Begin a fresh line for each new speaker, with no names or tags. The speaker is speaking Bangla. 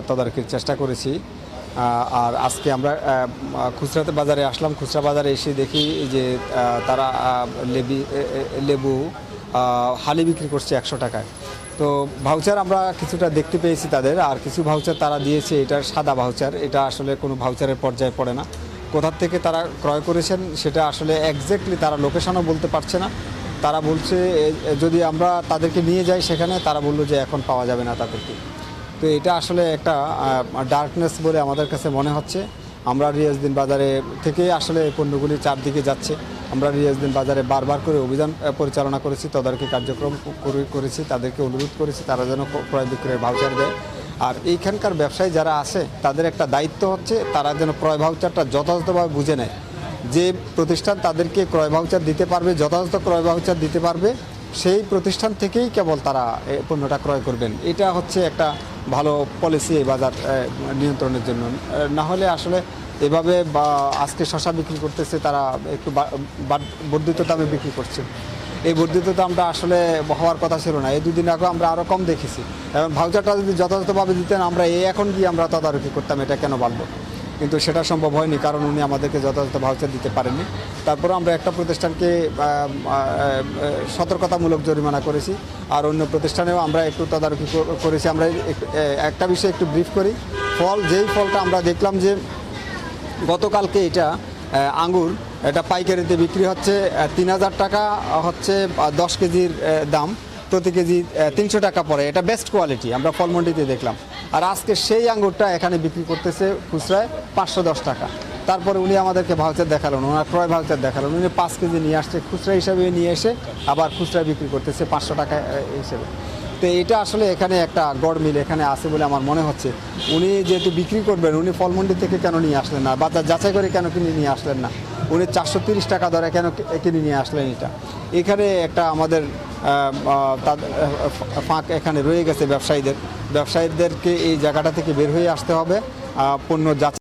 তদারকির চেষ্টা করেছি। আর আজকে আমরা খুচরা বাজারে আসলাম। খুচরা বাজারে এসে দেখি যে তারা লেবু হালি বিক্রি করছে 100 টাকায়। তো ভাউচার আমরা কিছুটা দেখতে পেয়েছি তাদের, আর কিছু ভাউচার তারা দিয়েছে, এটা সাদা ভাউচার, এটা আসলে কোনো ভাউচারের পর্যায়ে পড়ে না। কোথার থেকে তারা ক্রয় করেছেন সেটা আসলে একজ্যাক্টলি তারা লোকেশনও বলতে পারছে না। তারা বলছে যদি আমরা তাদেরকে নিয়ে যাই সেখানে, তারা বললো যে এখন পাওয়া যাবে না তাদেরকে। তো এটা আসলে একটা ডার্কনেস বলে আমাদের কাছে মনে হচ্ছে। আমরা রিয়াজউদ্দিন বাজারে থেকে আসলে পণ্যগুলি চারদিকে যাচ্ছে। আমরা রিয়াজউদ্দিন বাজারে বারবার করে অভিযান পরিচালনা করেছি, তদারকি কার্যক্রম করেছি, তাদেরকে অনুরোধ করেছি তারা যেন ক্রয় বিক্রয়ের ভাউচার দেয়। আর এইখানকার ব্যবসায়ী যারা আছে তাদের একটা দায়িত্ব হচ্ছে তারা যেন ক্রয় ভাউচারটা যথাযথভাবে বুঝে নেয়। যে প্রতিষ্ঠান তাদেরকে ক্রয় ভাউচার দিতে পারবে, যথাযথ ক্রয় ভাউচার দিতে পারবে, সেই প্রতিষ্ঠান থেকেই কেবল তারা পণ্যটা ক্রয় করবেন। এটা হচ্ছে একটা ভালো পলিসি এই বাজার নিয়ন্ত্রণের জন্য। না হলে আসলে এভাবে বা আজকে শশা বিক্রি করতেছে তারা একটু বর্ধিত দামে বিক্রি করছে। এই বর্ধিত দামটা আসলে হওয়ার কথা ছিল না। এই দুদিন আগে আমরা আরও কম দেখেছি, এবং ভাউচারটা যদি যথাযথভাবে দিতেন আমরা এখন গিয়ে আমরা তদারকি করতাম এটা কেন বাড়লো, কিন্তু সেটা সম্ভব হয়নি কারণ উনি আমাদেরকে যথাযথ ভাউচার দিতে পারেননি। তারপরে আমরা একটা প্রতিষ্ঠানকে সতর্কতামূলক জরিমানা করেছি, আর অন্য প্রতিষ্ঠানেও আমরা একটু তদারকি করেছি। আমরা একটা বিষয়ে একটু ব্রিফ করি। যেই ফলটা আমরা দেখলাম যে গতকালকে এটা আঙ্গুর, এটা পাইকারিতে বিক্রি হচ্ছে 3000 টাকা, হচ্ছে 10 কেজির দাম, প্রতি কেজি 300 টাকা পড়ে। এটা বেস্ট কোয়ালিটি, আমরা ফলমন্ডিতে দেখলাম। আর আজকে সেই আঙ্গুরটা এখানে বিক্রি করতেছে খুচরায় 510 টাকা। তারপরে উনি আমাদেরকে ভাউচার দেখালেন, ওনার ক্রয় ভাউচার দেখালেন, উনি 5 কেজি নিয়ে আসছে, খুচরা হিসাবে নিয়ে এসে আবার খুচরায় বিক্রি করতেছে 500 টাকা হিসেবে। তো এটা আসলে এখানে একটা গড়মিল এখানে আছে বলে আমার মনে হচ্ছে। উনি যেহেতু বিক্রি করবেন, উনি ফলমন্ডি থেকে কেন নিয়ে আসলেন না, বাজার যাচাই করে কেন কিনে নিয়ে আসলেন না, উনি 430 টাকা দরে কেন কিনে নিয়ে আসলেন? এখানে একটা আমাদের ফাঁক এখানে রয়ে গেছে ব্যবসায়ীদেরকে এই জায়গাটা থেকে বের হয়ে আসতে হবে, পণ্য যাচাই